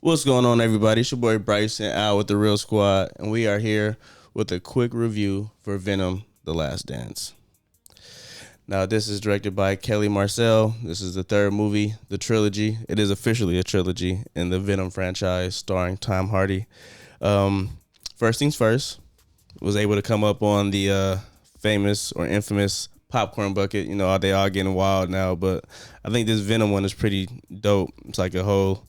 What's going on, everybody? It's your boy Bryson out with the Real Squad, and we are here with a quick review for Venom: The Last Dance. Now, this is directed by Kelly Marcel. This is the third movie, the trilogy. It is officially a trilogy in the Venom franchise, starring Tom Hardy. First things first, was able to come up on the famous or infamous popcorn bucket. You know, they all getting wild now, but I think this Venom one is pretty dope. It's like a whole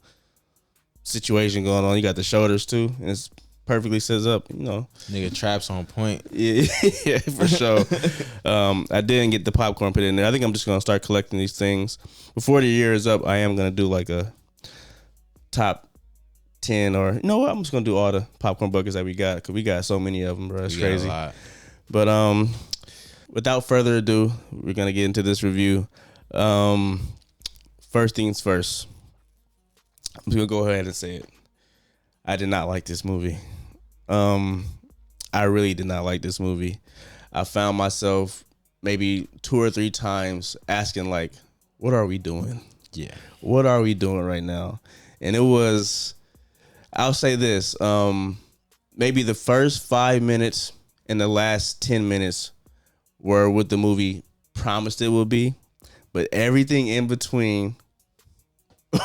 situation going on. You got the shoulders too, and it's perfectly set up. You know, nigga traps on point. Yeah, yeah, for sure. I didn't get the popcorn put in there. I think I'm just gonna start collecting these things before the year is up. I am gonna do like a top 10, or you know what? I'm just gonna do all the popcorn buckets that we got because we got so many of them, bro. It's crazy. But without further ado, we're gonna get into this review. First things first. I'm just gonna go ahead and say it. I did not like this movie. I really did not like this movie. I found myself maybe 2 or 3 times asking, like, what are we doing? Yeah. What are we doing right now? And it was, I'll say this, maybe the first 5 minutes and the last 10 minutes were what the movie promised it would be. But everything in between,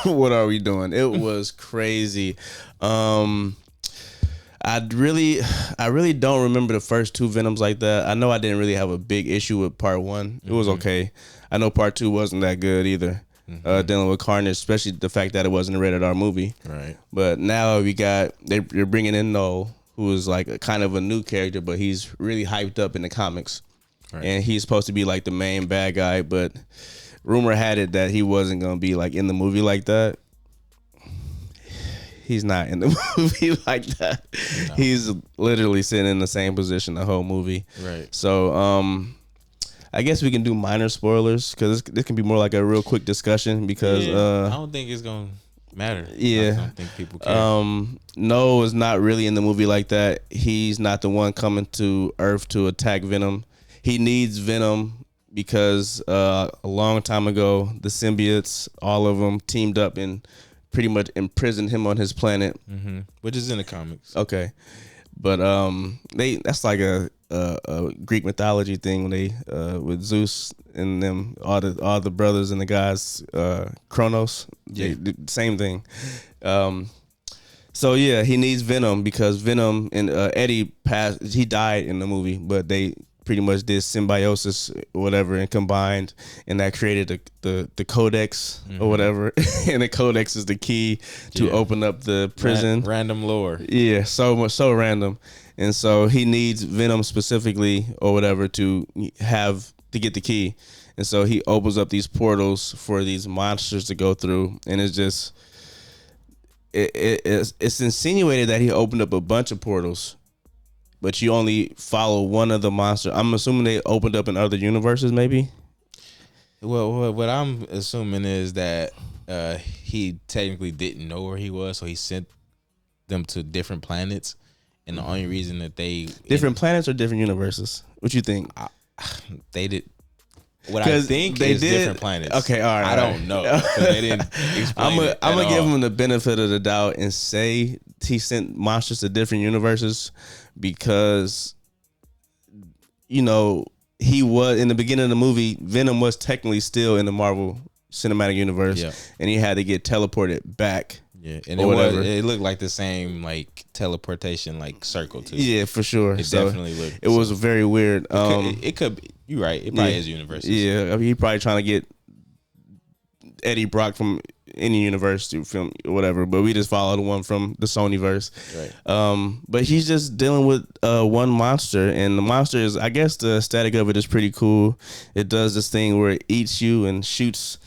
what are we doing? It was crazy. I really don't remember the first 2 Venoms like that. I know I didn't really have a big issue with part 1. It was okay. I know part 2 wasn't that good either. Dealing with Carnage, especially the fact that it wasn't a rated R movie. Right. But now you're bringing in Noel, who is like a kind of a new character, but he's really hyped up in the comics. Right. And he's supposed to be like the main bad guy, but rumor had it that he wasn't gonna be like in the movie like that. He's not in the movie like that. No. He's literally sitting in the same position the whole movie. Right. So I guess we can do minor spoilers because this can be more like a real quick discussion because I don't think it's gonna matter. Yeah. I don't think people care. Noel is not really in the movie like that. He's not the one coming to Earth to attack Venom. He needs Venom because a long time ago, the symbiotes, all of them, teamed up and pretty much imprisoned him on his planet, which is in the comics. Okay, but that's like a Greek mythology thing when they with Zeus and them, all the brothers and the guys, Kronos. Yeah, same thing. So yeah, he needs Venom because Venom and Eddie passed. He died in the movie, but they pretty much did symbiosis or whatever and combined, and that created the codex or whatever. And the codex is the key to open up the prison. Random lore. Yeah, so random. And so he needs Venom specifically or whatever to get the key. And so he opens up these portals for these monsters to go through, and it's just it's insinuated that he opened up a bunch of portals, but you only follow one of the monsters. I'm assuming they opened up in other universes, maybe? Well, what I'm assuming is that he technically didn't know where he was, so he sent them to different planets. And the only reason that different planets or different universes? What you think? They did. What I think is different planets. Okay, all right. I don't know. They didn't explain I'm gonna give him the benefit of the doubt and say he sent monsters to different universes because, you know, he was in the beginning of the movie. Venom was technically still in the Marvel Cinematic Universe, and he had to get teleported back. Yeah, and it looked like the same like teleportation like circle too. Yeah, for sure. It definitely looked. It was very weird. It could be. You're right. It probably is universes. Yeah, I mean, he probably trying to get Eddie Brock from any universe to film or whatever, but we just follow the one from the Sonyverse. Right. But he's just dealing with one monster, and the monster is, I guess the aesthetic of it is pretty cool. It does this thing where it eats you and shoots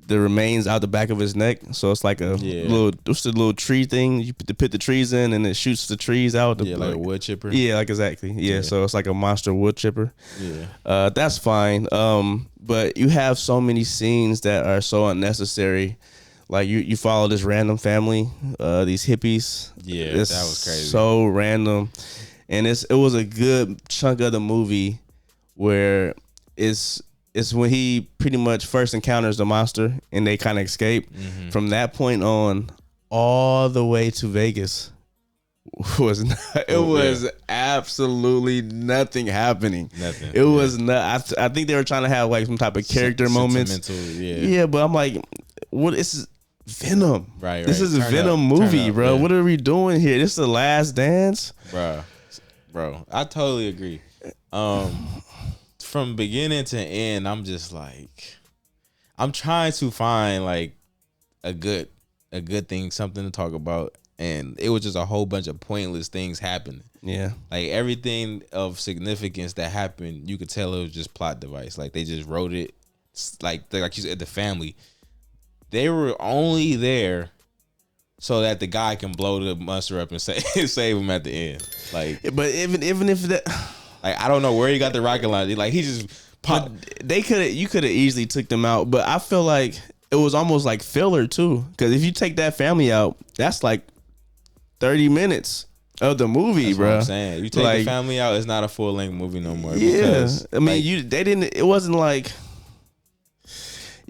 the remains out the back of his neck. So it's like a little tree thing. You put the trees in, and it shoots the trees out. Like a wood chipper. Yeah, like exactly. Yeah, so it's like a monster wood chipper. Yeah. That's fine. But you have so many scenes that are so unnecessary. Like you follow this random family, these hippies. Yeah, that was crazy. So random. And it was a good chunk of the movie where it's when he pretty much first encounters the monster and they kind of escape. From that point on, all the way to Vegas was not, it was absolutely nothing happening. Nothing. It was not. I think they were trying to have like some type of character moments. Yeah, but I'm like, what is Venom? Right. This is a Venom movie, bro. Yeah. What are we doing here? This is The Last Dance, bro. I totally agree. From beginning to end, I'm just like, I'm trying to find like a good thing, something to talk about, and it was just a whole bunch of pointless things happening. Yeah, like everything of significance that happened, you could tell it was just plot device. Like they just wrote it, like you said, the family. They were only there so that the guy can blow the monster up and save him at the end. Like, but even if that, like, I don't know where he got the rocket launcher. Like he just popped. You could have easily took them out, but I feel like it was almost like filler too. Because if you take that family out, that's like 30 minutes of the movie, that's bro. What I'm saying, you take the family out, it's not a full length movie no more. Yeah, because, I mean, they didn't. It wasn't like.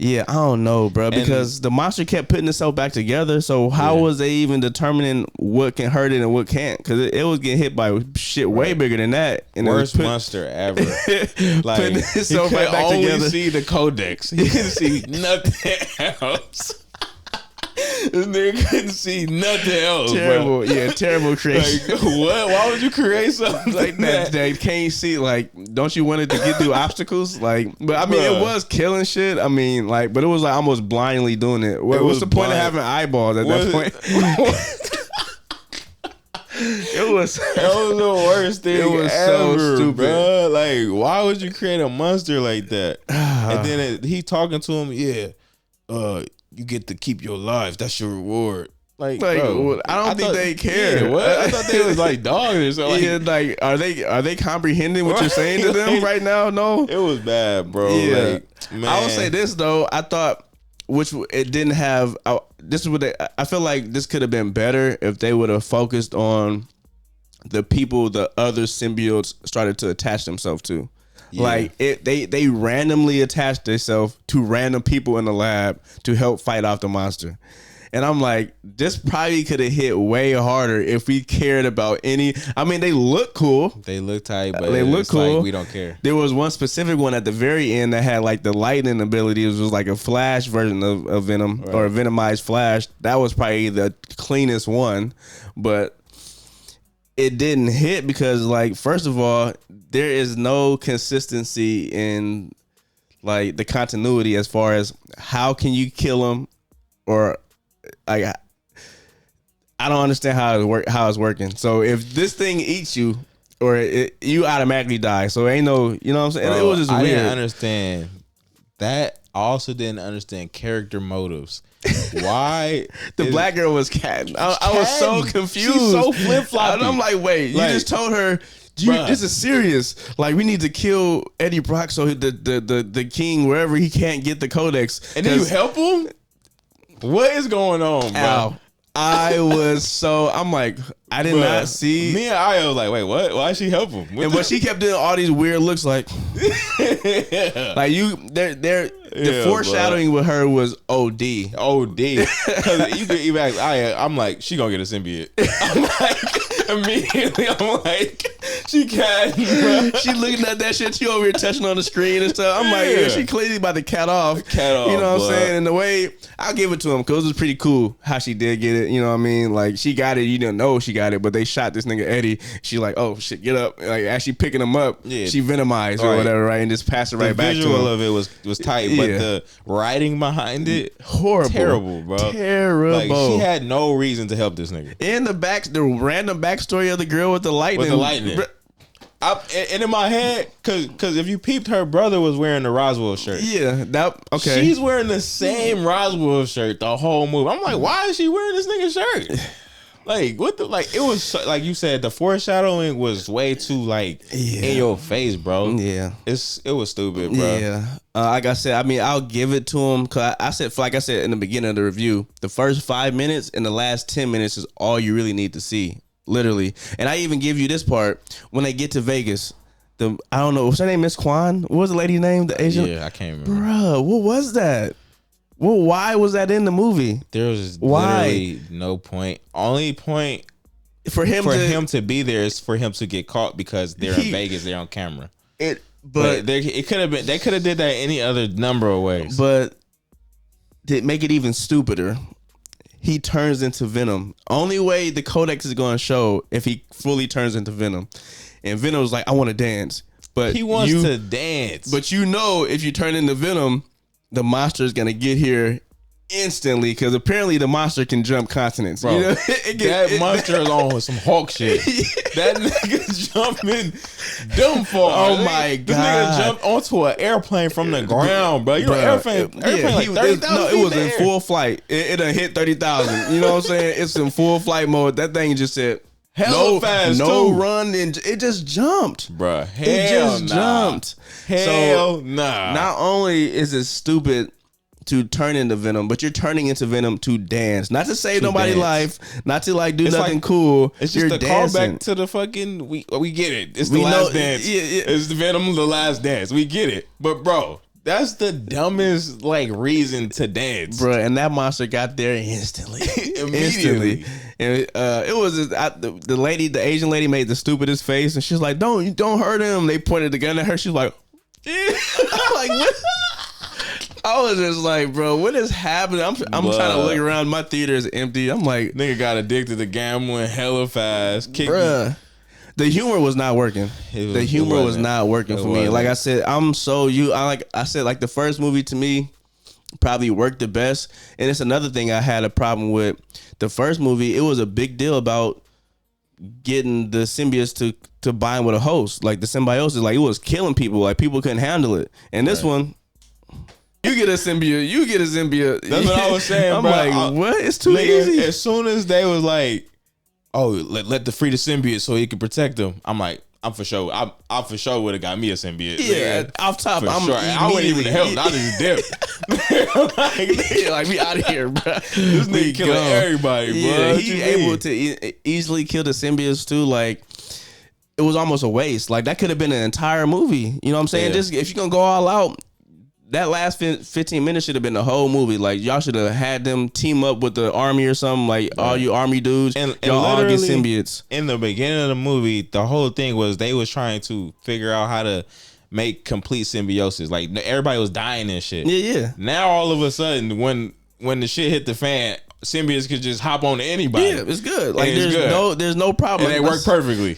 Yeah, I don't know, bro, because the monster kept putting itself back together. So how was they even determining what can hurt it and what can't? Because it was getting hit by shit way bigger than that. And worst monster ever. Like putting itself right back together. He could only see the codex. He couldn't see nothing else. This nigga couldn't see nothing else. Terrible, bro. Yeah, terrible creation. Like, what? Why would you create something like that? They can't see. Like, don't you want it to get through obstacles? Like, but I mean, it was killing shit. I mean, like, but it was like almost blindly doing it. What's the point of having eyeballs at that point? That was the worst thing. It was ever, so stupid, bro. Like, why would you create a monster like that? And then he talking to him. Yeah, you get to keep your life. That's your reward. Like bro, I don't think they care. Yeah, what? I thought they was like dogs or something. Yeah, like are they comprehending what you're saying to them right now? No, it was bad, bro. Yeah, like, man. I will say this though. I thought it didn't have. This is what I feel like. This could have been better if they would have focused on the people the other symbiotes started to attach themselves to. Yeah. Like they randomly attached themselves to random people in the lab to help fight off the monster. And I'm like, this probably could have hit way harder if we cared about any. I mean, they look cool. They look tight, but they look cool. Like we don't care. There was one specific one at the very end that had like the lightning ability. It was like a Flash version of Venom, right, or a Venomized Flash. That was probably the cleanest one, but it didn't hit because, like, first of all, there is no consistency in like the continuity as far as how can you kill him, or like I don't understand how it's working. So if this thing eats you, or you automatically die. So ain't no, you know what I'm saying? Bro, it was just weird. I didn't understand that. I also didn't understand character motives. Why the black girl was cat? I was so confused. She's so flip floppy. I'm like, wait, you just told her this is serious. Like, we need to kill Eddie Brock so the king, wherever he can't get the codex, and then you help him. What is going on, bro? Ow. I'm like, I did not see. Me and I was like, wait, what? Why she help him? But she kept doing all these weird looks, like, like the foreshadowing with her was OD. Because you could even ask, I'm like, she gonna get a symbiote. I'm like, immediately, I'm like, she can't. She looking at that shit. She over here touching on the screen and stuff. I'm like, yeah, she clearly about to cat off. You know what I'm saying? And the way, I'll give it to him because it was pretty cool how she did get it. You know what I mean? Like, she got it. You didn't know she got it, but they shot this nigga Eddie. She like, oh shit, get up. Like, as she picking him up, she venomized or whatever, right? And just passed it right back to him. The visual of it was tight, but the writing behind it, horrible, terrible, bro. Terrible. Like, she had no reason to help this nigga. And the random backstory of the girl with the lightning. And in my head, cause if you peeped, her brother was wearing the Roswell shirt. Yeah, okay. She's wearing the same Roswell shirt the whole movie. I'm like, why is she wearing this nigga's shirt? Like, what the, like, it was like you said, the foreshadowing was way too like in your face, bro. Yeah, it was stupid, bro. Yeah, like I said, I mean, I'll give it to him because I said, like I said in the beginning of the review, the first 5 minutes and the last 10 minutes is all you really need to see. Literally. And I even give you this part when they get to Vegas. I don't know, what's her name? Miss Kwan? What was the lady's name? The Asian? Yeah, I can't remember. Bruh, what was that? Well, why was that in the movie? There was Why? literally no point. Only point For him to be there is for him to get caught because they're in Vegas. They're on camera. But it could have been. They could have did that any other number of ways. But to make it even stupider, he turns into Venom. Only way the Codex is going to show if he fully turns into Venom. And Venom was like, I want to dance. But he wants to dance. But if you turn into Venom, the monster is going to get here instantly because apparently the monster can jump continents. Bro, you know? that monster is on some Hulk shit. That nigga jumping dumb for. Oh my god! This nigga jumped onto an airplane from the ground, bro. You know, airplane like 30,000. No, it was in full flight. It done hit 30,000. You know what I'm saying? It's in full flight mode. That thing just said hella fast. No run, and it just jumped, bro. It just jumped. Hell nah. Not only is it stupid to turn into Venom, but you're turning into Venom to dance, not to save nobody's life, not to like do nothing cool. It's just a callback to the fucking. We get it. It's the last dance. Yeah. It's the Venom, the last dance. We get it. But bro, that's the dumbest like reason to dance, bro. And that monster got there instantly, immediately. And it was the lady, the Asian lady, made the stupidest face, and she's like, "Don't hurt him." They pointed the gun at her. She's like, I'm like, what? I was just like, bro, what is happening? I'm trying to look around. My theater is empty. I'm like, nigga got addicted to gambling hella fast. Bruh. The humor was not working. The humor was not working for me. Like I said, I said, like the first movie to me probably worked the best. And it's another thing I had a problem with. The first movie, it was a big deal about getting the symbiotes to bind with a host. Like the symbiosis, like it was killing people. Like people couldn't handle it. And this one, you get a symbiote. That's what I was saying, I'm bro. like, what? It's too easy. As soon as they was like, oh, let the free the symbiote so he can protect them. I'm like, I'm for sure. I for sure would have got me a symbiote. Yeah, off top, I'm sure. I wouldn't even help. I just dipped. like we out of here, bro. This nigga killing everybody, bro. Yeah, he able to easily kill the symbiotes too. Like it was almost a waste. Like that could have been an entire movie. You know what I'm saying? Just if you're gonna go all out. That last 15 minutes should have been the whole movie. Like y'all should have had them team up with the army or something. Like all you army dudes, and y'all all get symbiotes. In the beginning of the movie, the whole thing was they was trying to figure out how to make complete symbiosis. Like everybody was dying and shit. Yeah. Now all of a sudden, when the shit hit the fan, symbiotes could just hop on anybody. Yeah, it's good. Like there's no problem. And they work perfectly.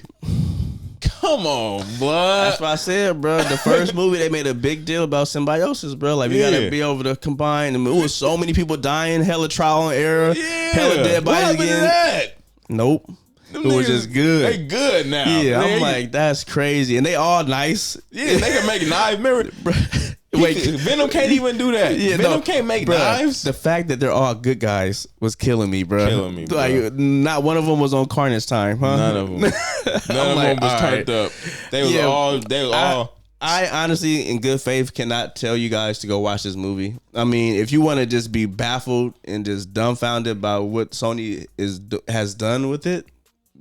Come on, blood. That's what I said, bro. The first movie, they made a big deal about symbiosis, bro. Like, we gotta be able to combine. I mean, it was so many people dying, hella trial and error, hella dead bodies again. That? Nope. It was just good. They good now. Yeah, I'm like, that's crazy. And they all nice. Yeah, they can make knives. Remember, wait, Venom can't even do that. Yeah, Venom can't make knives. The fact that they're all good guys was killing me, bro. Like, not one of them was on Carnage time, huh? None of them. None of them was turned up. They was all. I honestly, in good faith, cannot tell you guys to go watch this movie. I mean, if you want to just be baffled and just dumbfounded by what Sony has done with it,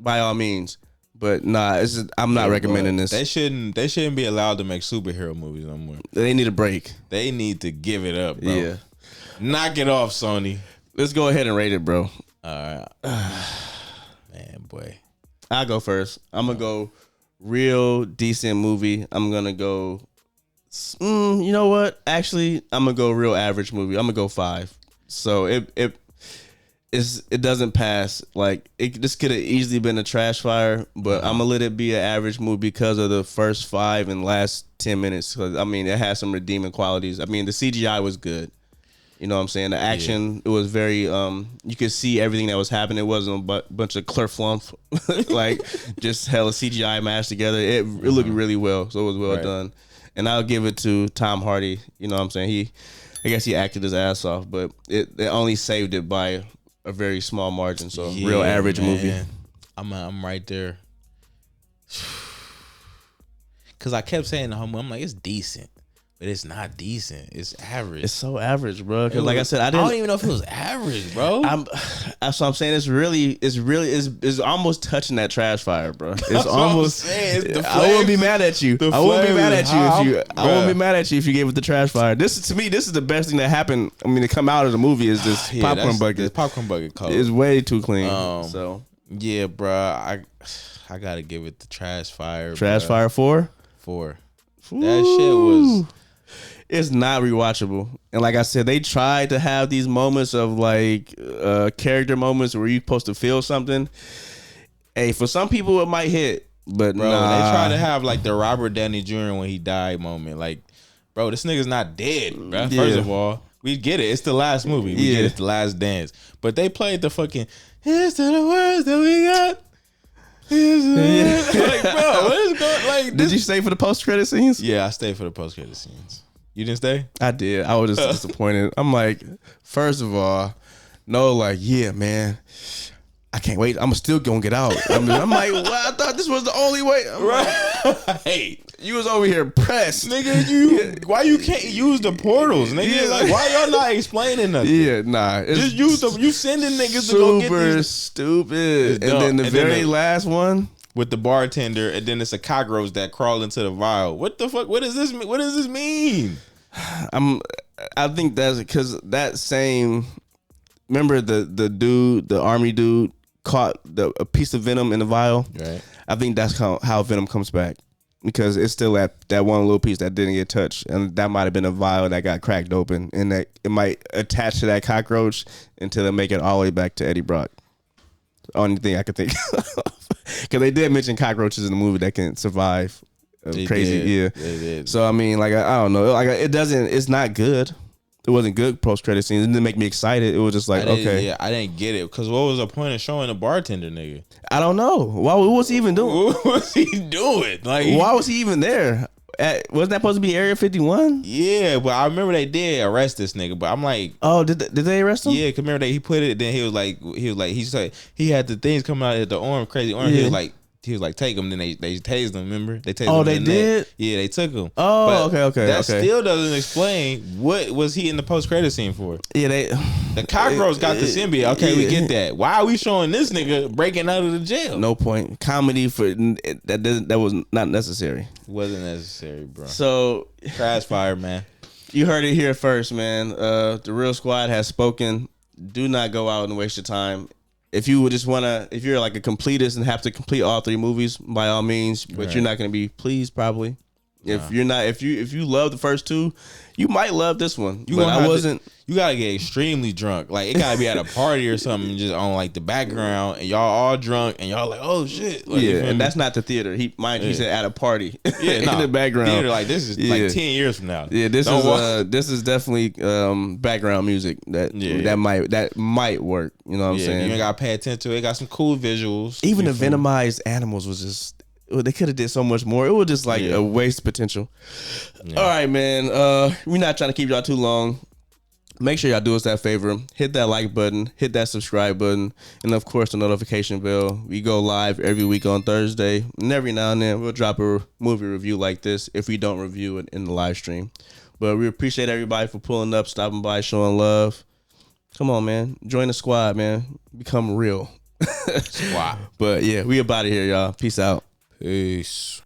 by all means. But nah, I'm not recommending this. They shouldn't be allowed to make superhero movies no more. They need a break. They need to give it up, bro. Yeah. Knock it off, Sony. Let's go ahead and rate it, bro. All right. Man, boy. I'll go first. I'm going to go real decent movie. I'm going to go, you know what? Actually, I'm going to go real average movie. I'm going to go 5. So it doesn't pass. Like this could have easily been a trash fire, but I'm gonna let it be an average movie because of the first 5 and last 10 minutes. Cause I mean, it has some redeeming qualities. I mean, the CGI was good. You know what I'm saying? The action, it was very. You could see everything that was happening. It wasn't a bunch of flump, like just hella CGI mashed together. It looked really well, so it was well done. And I'll give it to Tom Hardy. You know what I'm saying? I guess he acted his ass off, but it only saved it by a very small margin, so real average movie. I'm right there. Cause I kept saying to him, I'm like, it's decent, but it's not decent. It's average. It's so average, bro. Because like I said, I don't even know if it was average, bro. That's what I'm saying. It's almost touching that trash fire, bro. It's almost. I wouldn't be mad at you. I wouldn't be mad at you if you. I wouldn't be mad at you if you gave it the trash fire. This is the best thing that happened. I mean, to come out of the movie is this popcorn bucket. This popcorn bucket cold. It's way too clean. So yeah, bro. I gotta give it the trash fire. Trash fire 4. 4. That shit was. It's not rewatchable. And like I said, they tried to have these moments of like character moments where you're supposed to feel something. Hey, for some people it might hit, but bro, nah. They try to have like the Robert Downey Jr. when he died moment. Like, bro, this nigga's not dead, bro. Yeah. First of all, we get it. It's the last movie. We get it. It's the last dance. But they played the fucking here's to the words that we got. Like, bro, what is going like? Did you stay for the post credit scenes? Yeah, I stayed for the post credit scenes. You didn't stay? I did. I was just disappointed. I'm like, first of all, no, like, yeah, man, I can't wait. I'm still gonna get out. I'm like, well, I thought this was the only way. Right. You was over here pressed, nigga. Why you can't use the portals, nigga? Yeah. Like, why y'all not explaining nothing? Yeah, nah. Just use them. You sending niggas to go get these. Super stupid. And then the very last one with the bartender, and then it's a cockroach that crawl into the vial. What the fuck? What does this mean? What does this mean? I think that's because that same. Remember the dude, the army dude, caught a piece of venom in the vial. Right. I think that's how venom comes back, because it's still that one little piece that didn't get touched, and that might have been a vial that got cracked open, and that it might attach to that cockroach until they make it all the way back to Eddie Brock. Only thing I could think of, because they did mention cockroaches in the movie that can survive. Crazy, yeah. They did. So I mean, like I don't know, like it doesn't. It's not good. It wasn't good post credit scenes. It didn't make me excited. It was just like, okay. Yeah, I didn't get it. Because what was the point of showing the bartender nigga? I don't know. What was he even doing? What was he doing? Like, why was he even there? Wasn't that supposed to be Area 51? Yeah, but I remember they did arrest this nigga. But I'm like, oh, did they arrest him? Yeah, because remember he put it. Then he had the things coming out of the arm, crazy arm. Yeah. He was like, take him. Then they tased him. Remember? They tased him. Oh, they did? Yeah, they took him. Oh, but okay. That still doesn't explain what was he in the post credit scene for. Yeah, the cockroach got the symbiote. Okay, we get that. Why are we showing this nigga breaking out of the jail? No point. Comedy for that was not necessary. Wasn't necessary, bro. So trash fire, man. You heard it here first, man. The Real Squad has spoken. Do not go out and waste your time. If you would just if you're like a completist and have to complete all 3 movies, by all means, but you're not going to be pleased probably. If you're not, if you love the first 2, you might love this one. You gotta get extremely drunk. Like, it gotta be at a party or something, just on like the background, and y'all all drunk, and y'all like, oh shit. Like, yeah, and that's not the theater. He said at a party. Yeah, in the background. Theater, like, this is like 10 years from now. Yeah, this is definitely background music that might work. You know what I'm saying? You ain't gotta pay attention to it. It got some cool visuals. Even the venomized animals was just. They could have did so much more. It was just like a waste potential. Yeah. All right, man. We're not trying to keep y'all too long. Make sure y'all do us that favor. Hit that like button. Hit that subscribe button. And, of course, the notification bell. We go live every week on Thursday. And every now and then, we'll drop a movie review like this if we don't review it in the live stream. But we appreciate everybody for pulling up, stopping by, showing love. Come on, man. Join the squad, man. Become real. Squad. But, yeah, we about it here, y'all. Peace out. Peace.